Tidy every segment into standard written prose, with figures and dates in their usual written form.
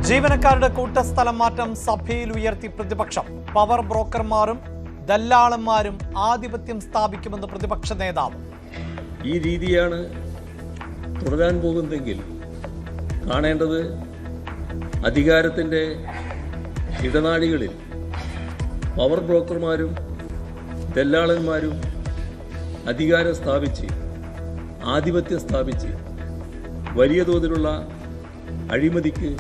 ജീവനക്കാരുടെ കൂട്ടസ്ഥലം മാറ്റം സഭയിൽ ഉയർത്തി പ്രതിപക്ഷം. പവർ ബ്രോക്കർമാരും ദല്ലാളന്മാരും ആധിപത്യം സ്ഥാപിക്കുമെന്ന് പ്രതിപക്ഷ നേതാവ്. ഈ രീതിയാണ് തുടരാൻ പോകുന്നതെങ്കിൽ കാണേണ്ടത് അധികാരത്തിൻ്റെ ഇടനാഴികളിൽ പവർ ബ്രോക്കർമാരും ദല്ലാളന്മാരും അധികാരം സ്ഥാപിച്ച് ആധിപത്യം സ്ഥാപിച്ച് വലിയ തോതിലുള്ള അഴിമതിക്ക്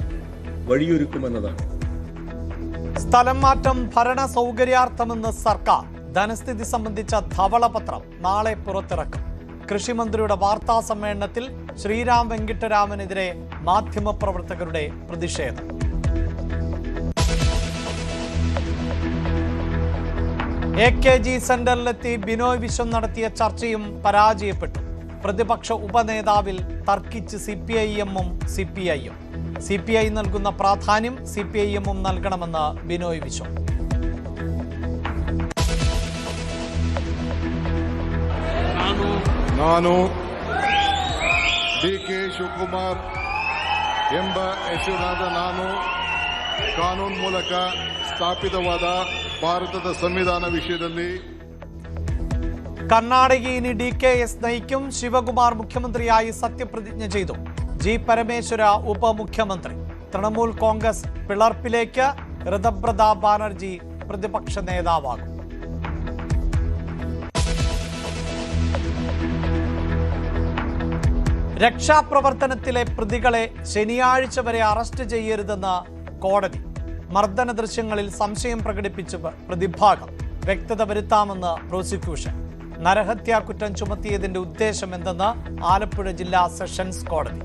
വഴിയൊരുക്കുമെന്നതാണ്. സ്ഥലം മാറ്റം ഭരണ സൗകര്യാർത്ഥമെന്ന് സർക്കാർ. ധനസ്ഥിതി സംബന്ധിച്ച ധവളപത്രം നാളെ പുറത്തിറക്കും. കൃഷിമന്ത്രിയുടെ വാർത്താ സമ്മേളനത്തിൽ ശ്രീരാം വെങ്കിട്ടരാമനെതിരെ മാധ്യമപ്രവർത്തകരുടെ പ്രതിഷേധം. AKG സെന്ററിലെത്തി ബിനോയ് വിശ്വം നടത്തിയ ചർച്ചയും പരാജയപ്പെട്ടു. പ്രതിപക്ഷ ഉപനേതാവിൽ തർക്കിച്ച് CPIM-ഉം CPI-യും. CPI നൽകുന്ന പ്രാധാന്യം CPIM-ഉം നൽകണമെന്ന് ബിനോയ് വിശ്വം. ನಾನು DK ಶಿವಕುಮಾರ್ ಎಂಬ ಹೆಸರಾದ ನಾನು ಕಾನೂನು ಮೂಲಕ ಸ್ಥಾಪಿತವಾದ ಭಾರತದ ಸಂವಿಧಾನ ವಿಷಯದಲ್ಲಿ കർണാടകയിൽ DKS നയിക്കും. ശിവകുമാർ മുഖ്യമന്ത്രിയായി സത്യപ്രതിജ്ഞ ചെയ്തു. G. പരമേശ്വര ഉപമുഖ്യമന്ത്രി. തൃണമൂൽ കോൺഗ്രസ് പിളർപ്പിലേക്ക്. ഋതപ്രതാപ് ബാനർജി പ്രതിപക്ഷ നേതാവാകും. രക്ഷാപ്രവർത്തനത്തിലെ പ്രതികളെ ശനിയാഴ്ച വരെ അറസ്റ്റ് ചെയ്യരുതെന്ന് കോടതി. മർദ്ദന ദൃശ്യങ്ങളിൽ സംശയം പ്രകടിപ്പിച്ച് പ്രതിഭാഗം. വ്യക്തത വരുത്താമെന്ന് പ്രോസിക്യൂഷൻ. നരഹത്യാ കുറ്റം ചുമത്തിയതിന്റെ ഉദ്ദേശം എന്തെന്ന് ആലപ്പുഴ ജില്ലാ സെഷൻസ് കോടതി.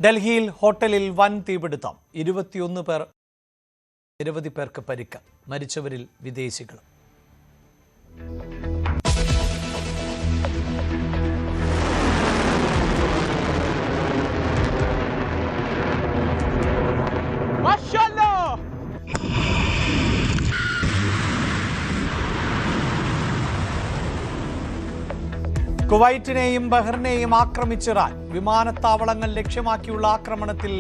ഡൽഹിയിൽ ഹോട്ടലിൽ വൻ തീപിടുത്തം. 21 പേർ, നിരവധി പേർക്ക് പരിക്ക്. മരിച്ചവരിൽ വിദേശികൾ. കുവൈറ്റിനെയും ബഹ്റിനെയും ആക്രമിച്ച ഇറാൻ. വിമാനത്താവളങ്ങൾ ലക്ഷ്യമാക്കിയുള്ള ആക്രമണത്തിൽ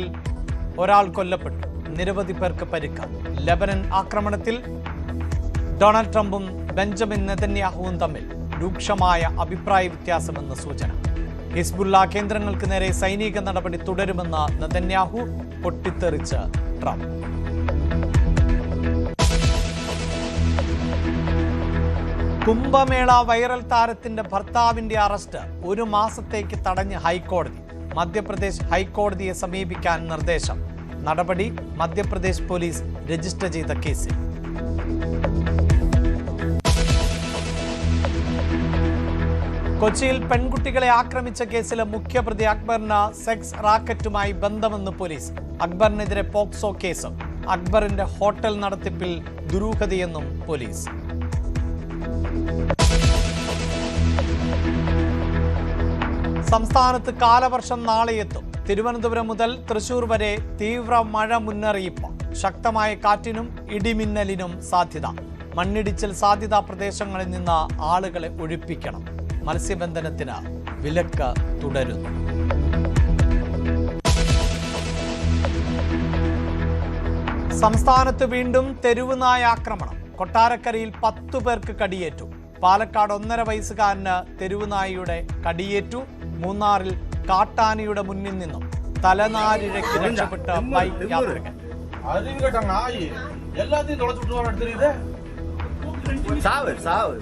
ഒരാൾ കൊല്ലപ്പെട്ടു. നിരവധി പേർക്ക് പരിക്ക്. ലെബനൻ ആക്രമണത്തിൽ ഡൊണാൾഡ് ട്രംപും ബെഞ്ചമിൻ നെതന്യാഹുവും തമ്മിൽ രൂക്ഷമായ അഭിപ്രായ വ്യത്യാസമെന്ന് സൂചന. ഹിസ്ബുള്ള കേന്ദ്രങ്ങൾക്ക് നേരെ സൈനിക നടപടി തുടരുമെന്ന് നെതന്യാഹു. പൊട്ടിത്തെറിച്ച് ട്രംപ്. കുംഭമേള വൈറൽ താരത്തിന്റെ ഭർത്താവിന്റെ അറസ്റ്റ് 1 മാസത്തേക്ക് തടഞ്ഞ് ഹൈക്കോടതി. മധ്യപ്രദേശ് ഹൈക്കോടതിയെ സമീപിക്കാൻ നിർദ്ദേശം. നടപടി മധ്യപ്രദേശ് പോലീസ് രജിസ്റ്റർ ചെയ്ത കേസിൽ. കൊച്ചിയിൽ പെൺകുട്ടികളെ ആക്രമിച്ച കേസിലെ മുഖ്യപ്രതി അക്ബറിന് സെക്സ് റാക്കറ്റുമായി ബന്ധമെന്ന് പോലീസ്. അക്ബറിനെതിരെ പോക്സോ കേസ്. അക്ബറിന്റെ ഹോട്ടൽ നടത്തിപ്പിൽ ദുരൂഹതയെന്നും പോലീസ്. സംസ്ഥാനത്ത് കാലവർഷം നാളെ എത്തും. തിരുവനന്തപുരം മുതൽ തൃശൂർ വരെ തീവ്ര മഴ മുന്നറിയിപ്പ്. ശക്തമായ കാറ്റിനും ഇടിമിന്നലിനും സാധ്യത. മണ്ണിടിച്ചിൽ സാധ്യതാ പ്രദേശങ്ങളിൽ നിന്ന് ആളുകളെ ഒഴിപ്പിക്കണം. മത്സ്യബന്ധനത്തിന് വിലക്ക് തുടരുന്നു. സംസ്ഥാനത്ത് വീണ്ടും തെരുവുനായ ആക്രമണം. കൊട്ടാരക്കരയിൽ 10 പേർക്ക് കടിയേറ്റു. പാലക്കാട് 1.5 വയസ്സുകാരന് തെരുവുനായയുടെ കടിയേറ്റു. മൂന്നാറിൽ കാട്ടാനയുടെ മുന്നിൽ നിന്നും തലനാരിഴയ്ക്ക് രക്ഷപ്പെട്ട ബൈക്ക് യാത്രികൻ. சாவு சாவு